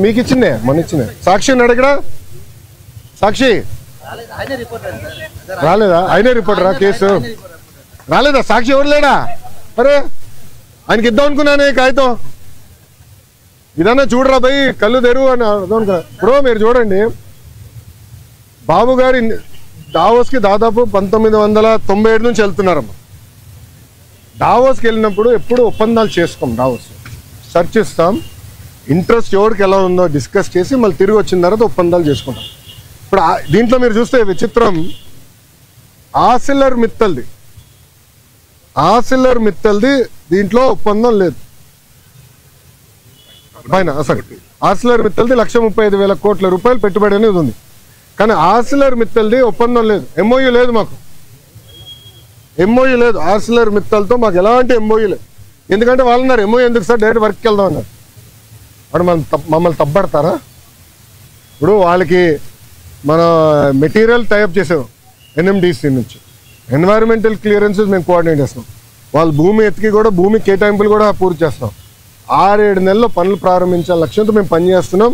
మీకు ఇచ్చిందే మొన్న ఇచ్చిందే. సాక్షి ఉన్నాడు ఇక్కడ, సాక్షి రాలేదా? ఆయనే రిపోర్టరా? కేసు రాలేదా? సాక్షి ఎవరు లేడా? అరే ఆయనకి ఇద్దాం అనుకున్నానే కాగితం. ఇదన్నా చూడరా భయ్, కళ్ళు తెరువు అని అర్థం అనుకున్నా. ఇప్పుడు మీరు చూడండి, బాబు గారి డావోస్కి దాదాపు 1997 నుంచి వెళ్తున్నారమ్మా. డావోస్కి వెళ్ళినప్పుడు ఎప్పుడు ఒప్పందాలు చేసుకోం. డావోస్ సెర్చ్ ఇస్తాం, ఇంట్రెస్ట్ ఎవరికి ఎలా ఉందో డిస్కస్ చేసి మళ్ళీ తిరిగి వచ్చిన తర్వాత ఒప్పందాలు చేసుకుంటాం. ఇప్పుడు దీంట్లో మీరు చూస్తే విచిత్రం, ఆర్సిలర్ మిత్తల్ది దీంట్లో ఒప్పందం లేదు పైన. అసలు ఆర్సిలర్ మిత్తల్ది 1,35,000 కోట్ల రూపాయలు పెట్టుబడి అనేది ఉంది, కానీ ఆర్సిలర్ మిత్తల్ది ఒప్పందం లేదు. ఎంఓయూ లేదు, మాకు ఎంఓయూ లేదు. ఆర్సిలర్ మిత్తల్తో మాకు ఎలాంటి ఎంఓయూ లేదు. ఎందుకంటే వాళ్ళు అన్నారు ఎంఓయూ ఎందుకు సార్, డైరెక్ట్ వర్క్కి వెళ్దాం అన్నారు. వాడు మమ్మల్ని తప్పడతారా? ఇప్పుడు వాళ్ళకి మన మెటీరియల్ టైప్ చేసాం ఎన్ఎండిసి నుంచి, ఎన్వైరన్మెంటల్ క్లియరెన్సెస్ మేము కోఆర్డినేట్ చేస్తాం. వాళ్ళు భూమి ఎత్తికి కూడా భూమి కేటాయింపులు కూడా పూర్తి చేస్తాం. 6-7 నెలల్లో పనులు ప్రారంభించాల లక్ష్యంతో మేము పనిచేస్తున్నాం.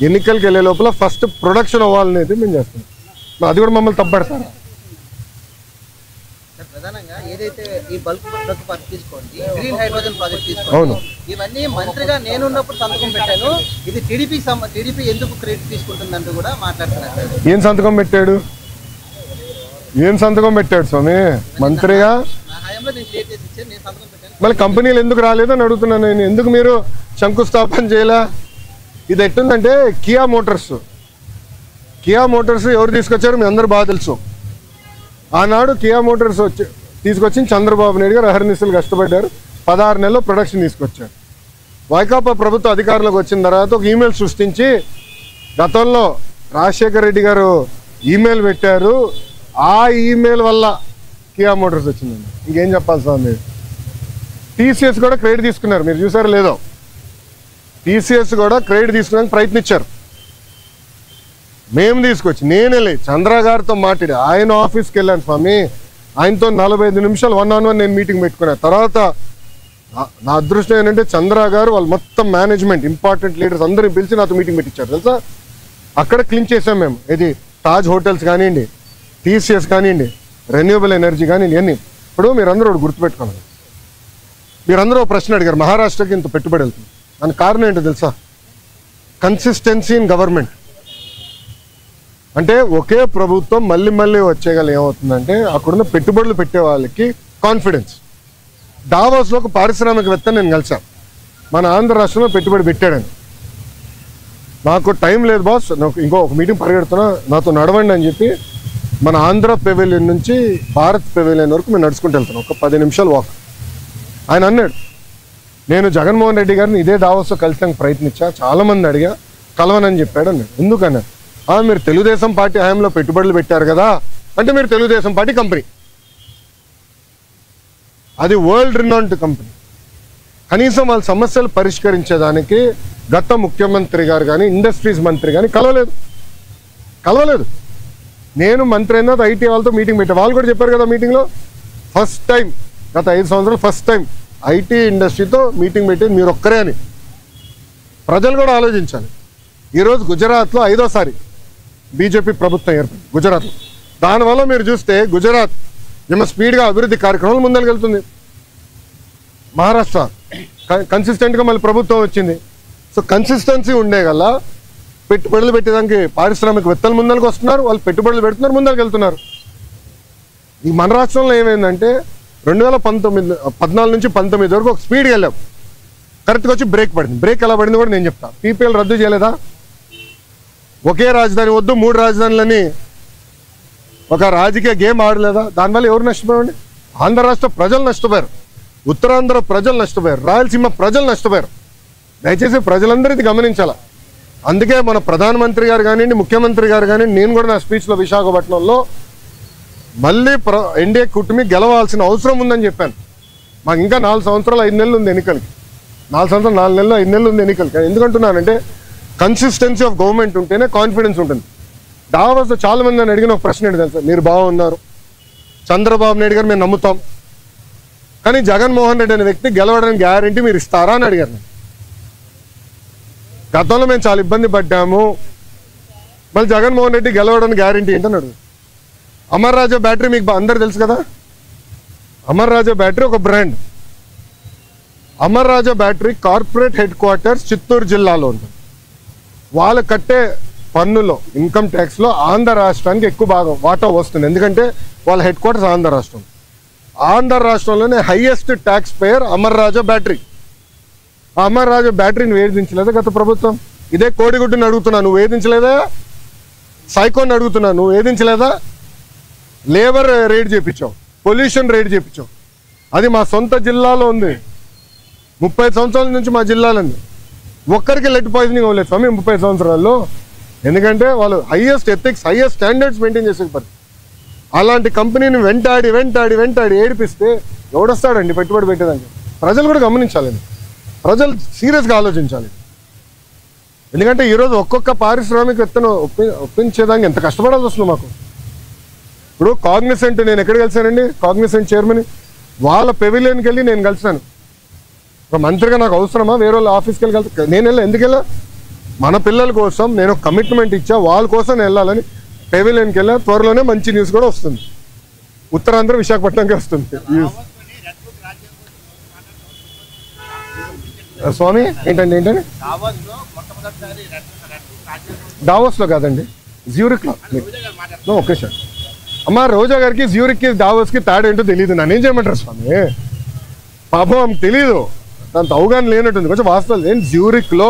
ఎన్నికలకి వెళ్ళే లోపల ఫస్ట్ ప్రొడక్షన్ అవ్వాలనేది మేము చేస్తున్నాం. అది కూడా మమ్మల్ని తప్పడతారా? ప్రధానంగా ఏదైతే ఈ బల్క్ ప్రాజెక్ట్ తీసుకోండి, గ్రీన్ హైడ్రోజన్ ప్రాజెక్ట్ తీసుకోండి, అవును, ఇవన్నీ మంత్రిగా నేనున్నప్పుడు సంతకం పెట్టాను. ఇది టీడీపీ ఎందుకు క్రెడిట్ తీసుకుంటుందంటూ కూడా మాట్లాడుతున్నారు. ఏం సంతకం పెట్టాడు స్వామి? మంత్రిగా మళ్ళీ కంపెనీలు ఎందుకు రాలేదని అడుగుతున్నాను నేను. ఎందుకు మీరు శంకుస్థాపన చేయలే? ఇది ఎట్టుందంటే కియా మోటార్స్ ఎవరు తీసుకొచ్చారు మీ అందరు బాగా తెలుసు. ఆనాడు కియా మోటార్స్ తీసుకొచ్చి చంద్రబాబు నాయుడు గారు అహర్నిశలు కష్టపడ్డారు. 16 నెలల్లో ప్రొడక్షన్ తీసుకొచ్చారు. వైకాపా ప్రభుత్వ అధికారంలోకి వచ్చిన తర్వాత ఒక ఈమెయిల్ సృష్టించి, గతంలో రాజశేఖర రెడ్డి గారు ఈమెయిల్ పెట్టారు, ఆ ఈమెయిల్ వల్ల కియా మోటార్స్ వచ్చిందండి. ఇంకేం చెప్పాలి స్వామి? టీసీఎస్ కూడా క్రెడిట్ తీసుకున్నారు, మీరు చూసారో లేదో. టీసీఎస్ కూడా క్రెడిట్ తీసుకోవడానికి ప్రయత్నించారు. మేము తీసుకొచ్చి నేనే చంద్ర గారితో మాట్లాడి ఆయన ఆఫీస్కి వెళ్ళాను స్వామి. ఆయనతో 45 నిమిషాలు 1-on-1 నేను మీటింగ్ పెట్టుకున్నాను. తర్వాత నా అదృష్టం ఏంటంటే చంద్ర గారు వాళ్ళు మొత్తం మేనేజ్మెంట్ ఇంపార్టెంట్ లీడర్స్ అందరినీ పిలిచి నాతో మీటింగ్ పెట్టించారు తెలుసా. అక్కడ క్లీన్ చేసాం మేము. ఇది తాజ్ హోటల్స్ కానివ్వండి, టీసీఎస్ కానివ్వండి, రెన్యూవబుల్ ఎనర్జీ కానివ్వండి, అన్నీ. ఇప్పుడు మీరందరూ ఒకటి గుర్తుపెట్టుకోవాలి. మీరందరూ ఒక ప్రశ్న అడిగారు, మహారాష్ట్రకి ఇంత పెట్టుబడి వెళ్తుంది దానికి కారణం ఏంటో తెలుసా? Consistency in government. అంటే ఒకే ప్రభుత్వం మళ్ళీ వచ్చేగల ఏమవుతుందంటే అక్కడున్న పెట్టుబడులు పెట్టే వాళ్ళకి కాన్ఫిడెన్స్. డావోస్లో ఒక పారిశ్రామికవేత్త నేను కలిసాను, మన ఆంధ్ర రాష్ట్రంలో పెట్టుబడి పెట్టాడని. నాకు టైం లేదు బాస్, నాకు ఇంకొక మీటింగ్ పరిగెడుతున్నా, నాతో నడవండి అని చెప్పి మన ఆంధ్ర పెవిలియన్ నుంచి భారత్ పెవిలియన్ వరకు మేము నడుచుకుంటూ వెళ్తున్నాం, ఒక 10 నిమిషాలు వాక్. ఆయన అన్నాడు, నేను జగన్మోహన్ రెడ్డి గారిని ఇదే డావోస్లో కలిసానికి ప్రయత్నించా, చాలామంది అడిగా, కలవనని చెప్పాడు అన్నాడు. ఎందుకన్నా? మీరు తెలుగుదేశం పార్టీ హయాంలో పెట్టుబడులు పెట్టారు కదా అంటే, మీరు తెలుగుదేశం పార్టీ కంపెనీ, అది వరల్డ్ రినౌండ్ కంపెనీ. కనీసం వాళ్ళ సమస్యలు పరిష్కరించేదానికి గత ముఖ్యమంత్రి గారు కానీ ఇండస్ట్రీస్ మంత్రి కానీ కలవలేదు. నేను మంత్రి అయిన తర్వాత ఐటీ వాళ్ళతో మీటింగ్ పెట్టాను. వాళ్ళు కూడా చెప్పారు కదా మీటింగ్లో, ఫస్ట్ టైం గత 5 సంవత్సరాలు ఫస్ట్ టైం ఐటీ ఇండస్ట్రీతో మీటింగ్ పెట్టేది మీరు ఒక్కరే అని. ప్రజలు కూడా ఆలోచించాలి. ఈరోజు గుజరాత్లో 5వ బీజేపీ ప్రభుత్వం ఏర్పడింది గుజరాత్లో. దానివల్ల మీరు చూస్తే గుజరాత్ ఏమో స్పీడ్గా అభివృద్ధి కార్యక్రమాలు ముందరికెళ్తుంది. మహారాష్ట్ర కన్సిస్టెంట్గా మళ్ళీ ప్రభుత్వం వచ్చింది. సో కన్సిస్టెన్సీ ఉండే గల పెట్టుబడులు పెట్టేదానికి పారిశ్రామికవేత్తలు ముందరికి వస్తున్నారు, వాళ్ళు పెట్టుబడులు పెడుతున్నారు, ముందరికి వెళ్తున్నారు. ఈ మన రాష్ట్రంలో ఏమైందంటే 2014 నుంచి 19 వరకు ఒక స్పీడ్గా వెళ్ళాం, కరెక్ట్గా వచ్చి బ్రేక్ పడింది. బ్రేక్ ఎలా పడింది కూడా నేను చెప్తాను. పీపీఎల్ రద్దు చేయలేదా? ఒకే రాజధాని వద్దు 3 రాజధానులని ఒక రాజకీయ గేమ్ ఆడలేదా? దానివల్ల ఎవరు నష్టపోయారండి? ఆంధ్ర రాష్ట్ర ప్రజలు నష్టపోయారు, ఉత్తరాంధ్ర ప్రజలు నష్టపోయారు, రాయలసీమ ప్రజలు నష్టపోయారు. దయచేసి ప్రజలందరూ ఇది గమనించాల. అందుకే మన ప్రధానమంత్రి గారు కానివ్వండి, ముఖ్యమంత్రి గారు కానివ్వండి, నేను కూడా నా స్పీచ్లో విశాఖపట్నంలో మళ్ళీ ఎన్డీఏ కూటమి గెలవాల్సిన అవసరం ఉందని చెప్పాను. మాకు ఇంకా 4 సంవత్సరాలు 5 నెలలు ఉంది ఎన్నికలకి. 4 సంవత్సరాలు 4 నెలలు 5 నెలలు ఉంది ఎన్నికలకి. ఎందుకంటున్నానంటే కన్సిస్టెన్సీ ఆఫ్ గవర్నమెంట్ ఉంటేనే కాన్ఫిడెన్స్ ఉంటుంది. డావోస్లో చాలా మంది నన్ను అడిగిన ఒక ప్రశ్న ఏంటి తెలుసా? మీరు బాగున్నారు, చంద్రబాబు నాయుడు గారు మేము నమ్ముతాం, కానీ జగన్మోహన్ రెడ్డి అనే వ్యక్తి గెలవడానికి గ్యారంటీ మీరు ఇస్తారా అని అడిగారు. గతంలో మేము చాలా ఇబ్బంది పడ్డాము, మళ్ళీ జగన్మోహన్ రెడ్డి గెలవడానికి గ్యారంటీ ఏంటన్నాడు. అమర్ రాజా బ్యాటరీ మీకు అందరు తెలుసు కదా. అమర్ రాజా బ్యాటరీ ఒక brand. Amar Raja battery corporate headquarters Chittoor జిల్లాలో ఉంటుంది. వాళ్ళు కట్టే పన్నులో ఇన్కమ్ ట్యాక్స్లో ఆంధ్ర రాష్ట్రానికి ఎక్కువ భాగం వాటా వస్తుంది. ఎందుకంటే వాళ్ళ హెడ్ క్వార్టర్స్ ఆంధ్ర రాష్ట్రం. ఆంధ్ర రాష్ట్రంలోనే highest tax payer Amar Raja battery. ఆ అమర్ రాజా బ్యాటరీని వేధించలేదా గత ప్రభుత్వం? ఇదే కోడిగుడ్డుని అడుగుతున్నా, నువ్వు వేధించలేదా? సైకోని అడుగుతున్నా, నువ్వు వేధించలేదా? లేబర్ రేట్ చేయించావు, పొల్యూషన్ రేట్ చేయించావు. అది మా సొంత జిల్లాలో ఉంది. 30 సంవత్సరాల నుంచి మా జిల్లాలో ఒక్కరికి లెడ్ పాయిజనింగ్ అవ్వలేదు స్వామి 30 సంవత్సరాల్లో. ఎందుకంటే వాళ్ళు highest ethics, highest standards maintain చేసే పని. అలాంటి కంపెనీని వెంటాడి ఏడిపిస్తే ఎవడొస్తాడండి పెట్టుబడి పెట్టేదానికి? ప్రజలు కూడా గమనించాలండి, ప్రజలు సీరియస్గా ఆలోచించాలి. ఎందుకంటే ఈరోజు ఒక్కొక్క పారిశ్రామికవేత్తను ఒప్పించేదానికి ఎంత కష్టపడాల్సి వస్తుంది మాకు. ఇప్పుడు కాగ్నిసెంట్ నేను ఎక్కడ కలిసానండి, కాగ్నిసెంట్ చైర్మన్ వాళ్ళ పెవిలియన్కి వెళ్ళి నేను కలిసాను. ఒక మంత్రిగా నాకు అవసరమా వేరే వాళ్ళ ఆఫీస్కి వెళ్ళి కలిసి? నేను ఎందుకు వెళ్ళా? మన పిల్లల కోసం నేను కమిట్మెంట్ ఇచ్చా, వాళ్ళ కోసం నేను వెళ్ళాలని పెవిలియన్కి వెళ్ళా. త్వరలోనే మంచి న్యూస్ కూడా వస్తుంది, ఉత్తరాంధ్ర విశాఖపట్నంకి వస్తుంది న్యూస్. స్వామి ఏంటండి డావోస్లో కాదండి, జ్యూరిక్లో. Okay sir. అమ్మ రోజా గారికి జ్యూరిక్కి దావోస్కి తేడా ఏంటో తెలియదు. నన్ను ఏం చేయమంటారు స్వామి? పాపం ఆమెకు తెలీదు, దాంతో అవగాహన లేనట్టుంది. కొంచెం వాస్తవాలు ఏంటి, జ్యూరిక్లో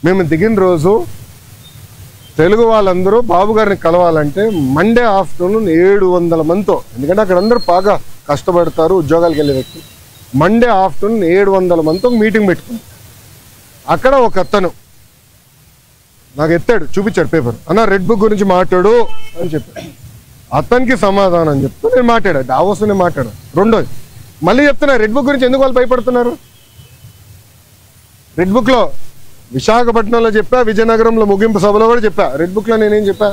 మేము దిగిన రోజు తెలుగు వాళ్ళందరూ బాబు గారిని కలవాలంటే మండే ఆఫ్టర్నూన్ 700 మందితో, ఎందుకంటే అక్కడ అందరూ బాగా కష్టపడతారు ఉద్యోగాలకు వెళ్ళే వ్యక్తులు. మండే ఆఫ్టర్నూన్ 700 మందితో మీటింగ్ పెట్టుకున్నాం. అక్కడ ఒక అతను నాకు ఎత్తాడు, చూపించాడు పేపర్, అన్న రెడ్ బుక్ గురించి మాట్లాడు అని చెప్పాడు. అతనికి సమాధానం చెప్తూ నేను మాట్లాడా, డావోస్ నేను మాట్లాడా. రెండోది మళ్ళీ చెప్తున్నా, రెడ్ బుక్ గురించి ఎందుకు వాళ్ళు భయపడుతున్నారు? రెడ్ బుక్లో విశాఖపట్నంలో చెప్పా, విజయనగరంలో ముగింపు సభలో కూడా చెప్పా. రెడ్ బుక్లో నేనేం చెప్పా,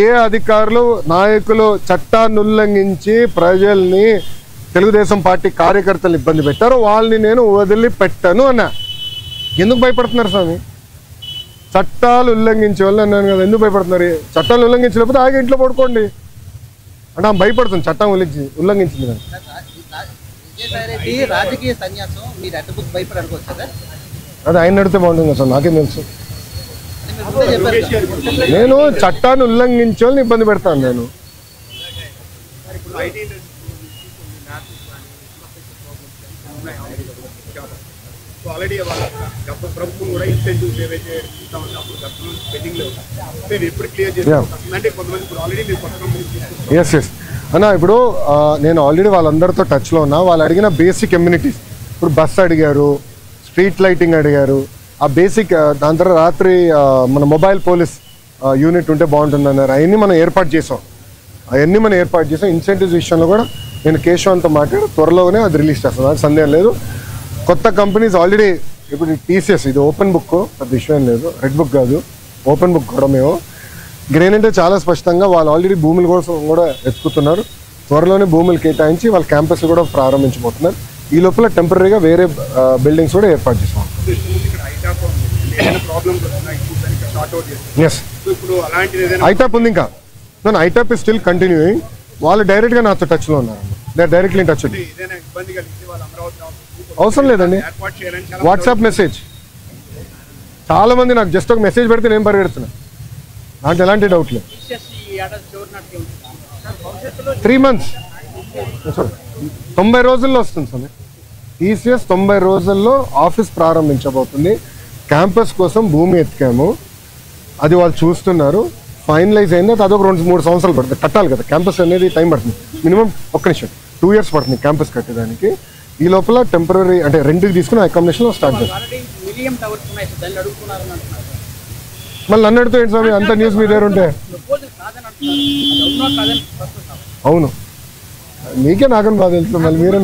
ఏ అధికారులు నాయకులు చట్టాన్ని ఉల్లంఘించి ప్రజల్ని, తెలుగుదేశం పార్టీ కార్యకర్తలు ఇబ్బంది పెట్టారో వాళ్ళని నేను వదిలిపెట్టను అన్నా. ఎందుకు భయపడుతున్నారు స్వామి? చట్టాలు ఉల్లంఘించే వాళ్ళు అన్నాను కదా, ఎందుకు భయపడుతున్నారు? చట్టాలు ఉల్లంఘించలేకపోతే ఆగి ఇంట్లో పడుకోండి అంటే ఆమె భయపడుతుంది, చట్టం ఉల్లంఘించింది కానీ. విజయసాయిరెడ్డి రాజకీయ సన్యాసం, మీరు రెడ్ బుక్ భయపడి అనుకోవచ్చు కదా? అది ఆయన నడితే బాగుంటుంది కదా సార్, నాకేం తెలుసు. నేను చట్టాన్ని ఉల్లంఘించే వాళ్ళని ఇబ్బంది పెడతాను నేను. ఎస్ ఎస్ అన్న, ఇప్పుడు నేను ఆల్రెడీ వాళ్ళందరితో టచ్లో ఉన్నా. వాళ్ళు అడిగిన బేసిక్ కమ్యూనిటీస్, ఇప్పుడు బస్ అడిగారు, స్ట్రీట్ లైటింగ్ అడిగారు, ఆ బేసిక్. దాని తర్వాత రాత్రి మన మొబైల్ పోలీస్ యూనిట్ ఉంటే బాగుంటుంది అన్నారు. అవన్నీ మనం ఏర్పాటు చేసాం. ఇన్సెంటివ్స్ విషయంలో కూడా నేను కేశవంతో మాట్లాడి త్వరలోనే అది రిలీజ్ చేస్తాను, అది సందేహం లేదు. కొత్త కంపెనీస్ ఆల్రెడీ ఇప్పుడు టీసీఎస్, ఇది ఓపెన్ బుక్, పెద్ద విషయం లేదు, రెడ్ బుక్ కాదు, ఓపెన్ బుక్ కూడా మేము. గ్రెయిన్ అంటే చాలా స్పష్టంగా వాళ్ళు ఆల్రెడీ భూముల కోసం కూడా ఎత్తుకుతున్నారు. త్వరలోనే భూములు కేటాయించి వాళ్ళ క్యాంపస్ కూడా ప్రారంభించబోతున్నారు. ఈ లోపల టెంపరీగా వేరే బిల్డింగ్స్ కూడా ఏర్పాటు చేస్తాం. ఎస్, ఐటాప్ ఉంది ఇంకా. ఐటాప్ ఇస్ స్టిల్ కంటిన్యూయింగ్. వాళ్ళు డైరెక్ట్గా నాతో టచ్లో ఉన్నారు, they are directly in touch. అవసరం లేదండి, వాట్సాప్ మెసేజ్. చాలా మంది నాకు జస్ట్ ఒక మెసేజ్ పెడితే నేను పరిగెడుతున్నా, నాకు ఎలాంటి డౌట్ లేదు. 3 months 90 రోజుల్లో వస్తుంది సార్. టీసీఎస్ 90 రోజుల్లో ఆఫీస్ ప్రారంభించబోతుంది. క్యాంపస్ కోసం భూమి ఎత్తికాము, అది వాళ్ళు చూస్తున్నారు. ఫైనలైజ్ అయింది, అదొక 2-3 సంవత్సరాలు పడుతుంది. కట్టాలి కదా క్యాంపస్ అనేది, టైం పడుతుంది. మినిమం 2 years పడుతుంది క్యాంపస్ కట్టడానికి. ఈ లోపల టెంపరీ అంటే రెంట్కి తీసుకుని అకామిడేషన్లో స్టార్ట్ చేస్తాం. మళ్ళీ నన్ను అడుగుతూ ఏంటి స్వామి, అంత న్యూస్ మీ దగ్గర ఉంటే? అవును, మీకే నాకని బాగా తెలుసు, మళ్ళీ మీరే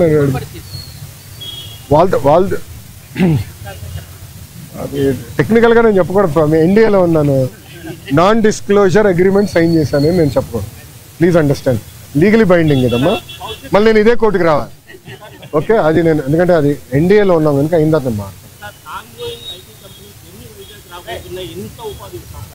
వాళ్ళు అది టెక్నికల్గా నేను చెప్పకూడదు స్వామి. ఎన్డీఏలో ఉన్నాను, నాన్ డిస్క్లోజర్ అగ్రిమెంట్ సైన్ చేశాను నేను చెప్పకూడదు. ప్లీజ్ అండర్స్టాండ్, లీగలీ బైండింగ్ కదమ్మా. మళ్ళీ నేను ఇదే కోర్టుకి రావాలి. ఓకే, అది నేను ఎందుకంటే అది ఎన్డీఏలో ఉన్నాం కనుక అయిందా నేను రాబోతున్నాయి, ఎంత ఉపాధి